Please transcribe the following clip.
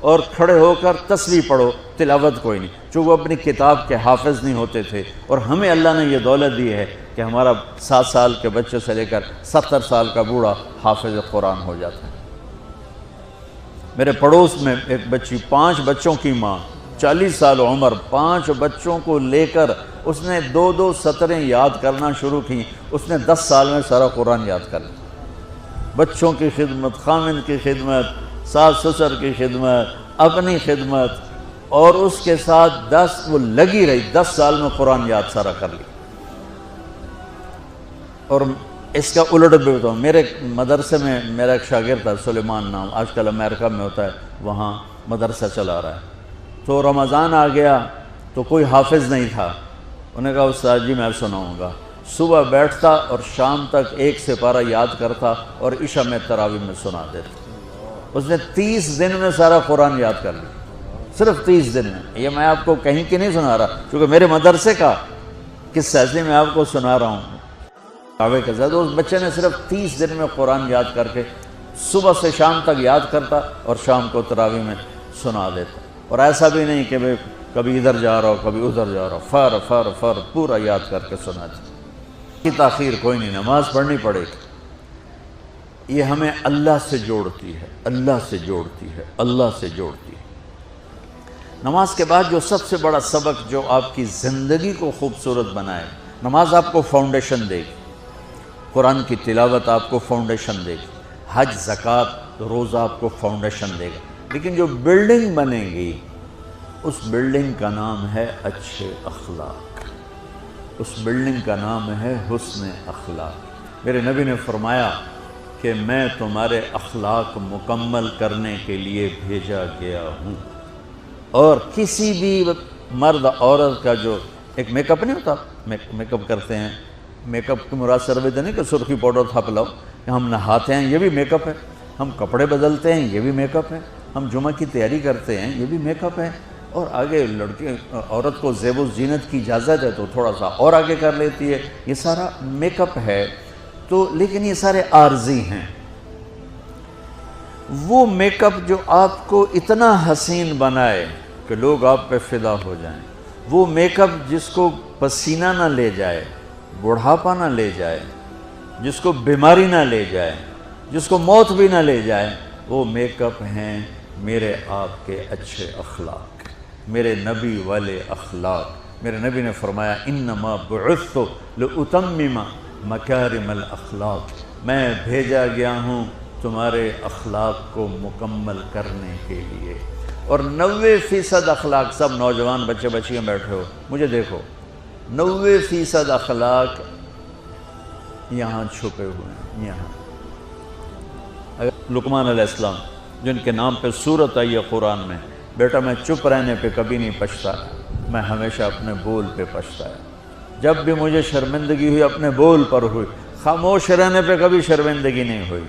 اور کھڑے ہو کر تسبیح پڑھو، تلاوت کوئی نہیں، چونکہ وہ اپنی کتاب کے حافظ نہیں ہوتے تھے۔ اور ہمیں اللہ نے یہ دولت دی ہے کہ ہمارا 7 سال کے بچے سے لے کر 70 سال کا بوڑھا حافظ قرآن ہو جاتا ہے۔ میرے پڑوس میں ایک بچی، 5 بچوں کی ماں، 40 سال عمر، 5 بچوں کو لے کر اس نے 2 سطریں یاد کرنا شروع کی۔ اس نے 10 سال میں سارا قرآن یاد کر لیا۔ بچوں کی خدمت، خامند کی خدمت، ساس سسر کی خدمت، اپنی خدمت، اور اس کے ساتھ وہ لگی رہی، 10 سال میں قرآن یاد سارا کر لی۔ اور اس کا الٹ بھی بتاؤں، میرے مدرسے میں میرا ایک شاگرد تھا سلیمان نام، آج کل امریکہ میں ہوتا ہے، وہاں مدرسہ چلا رہا ہے۔ تو رمضان آ گیا تو کوئی حافظ نہیں تھا، انہوں نے کہا استاد جی میں سناؤں گا۔ صبح بیٹھتا اور شام تک 1 سپارہ یاد کرتا اور عشاء میں تراویح میں سنا دیتا۔ اس نے 30 دن میں سارا قرآن یاد کر لیا، صرف 30 دن میں۔ یہ میں آپ کو کہیں کی نہیں سنا رہا، کیونکہ میرے مدرسے کا قصہ ہے، میں آپ کو سنا رہا ہوں۔ کعبے کے ساتھ اس بچے نے صرف 30 دن میں قرآن یاد کر کے صبح سے شام تک یاد کرتا اور شام کو تراویح میں سنا دیتا۔ اور ایسا بھی نہیں کہ میں کبھی ادھر جا رہا ہوں کبھی ادھر جا رہا ہوں، فر پورا یاد کر کے سنا دیتا۔ کی تاخیر کوئی نہیں، نماز پڑھنی پڑے گی۔ یہ ہمیں اللہ سے جوڑتی ہے، اللہ سے جوڑتی ہے، اللہ سے جوڑتی ہے۔ نماز کے بعد جو سب سے بڑا سبق جو آپ کی زندگی کو خوبصورت بنائے، نماز آپ کو فاؤنڈیشن دے گی، قرآن کی تلاوت آپ کو فاؤنڈیشن دے گی، حج، زکوٰۃ، روزہ آپ کو فاؤنڈیشن دے گا۔ لیکن جو بلڈنگ بنے گی اس بلڈنگ کا نام ہے اچھے اخلاق، اس بلڈنگ کا نام ہے حسن اخلاق۔ میرے نبی نے فرمایا کہ میں تمہارے اخلاق مکمل کرنے کے لیے بھیجا گیا ہوں۔ اور کسی بھی مرد عورت کا جو ایک میک اپ نہیں ہوتا، میک اپ کرتے ہیں، میک اپ کی مراد صرف نہیں کہ سرخی پاؤڈر تھاپ لاؤ، کہ ہم نہاتے ہیں یہ بھی میک اپ ہے، ہم کپڑے بدلتے ہیں یہ بھی میک اپ ہے، ہم جمعہ کی تیاری کرتے ہیں یہ بھی میک اپ ہے، اور آگے لڑکی عورت کو زیب و زینت کی اجازت ہے تو تھوڑا سا اور آگے کر لیتی ہے، یہ سارا میک اپ ہے۔ تو لیکن یہ سارے عارضی ہیں۔ وہ میک اپ جو آپ کو اتنا حسین بنائے کہ لوگ آپ پہ فدا ہو جائیں، وہ میک اپ جس کو پسینہ نہ لے جائے، بڑھاپا نہ لے جائے، جس کو بیماری نہ لے جائے، جس کو موت بھی نہ لے جائے، وہ میک اپ ہیں میرے آپ کے اچھے اخلاق، میرے نبی والے اخلاق۔ میرے نبی نے فرمایا انما بعثت لاتمم مکارم الاخلاق، میں بھیجا گیا ہوں تمہارے اخلاق کو مکمل کرنے کے لیے۔ اور 90% اخلاق، سب نوجوان بچے بچیاں بیٹھے ہو مجھے دیکھو، 90% اخلاق یہاں چھپے ہوئے ہیں۔ یہاں لقمان علیہ السلام جن کے نام پہ سورت آئی ہے قرآن میں، بیٹا میں چپ رہنے پہ کبھی نہیں پچھتایا، میں ہمیشہ اپنے بول پہ پچھتایا۔ جب بھی مجھے شرمندگی ہوئی اپنے بول پر ہوئی، خاموش رہنے پہ کبھی شرمندگی نہیں ہوئی۔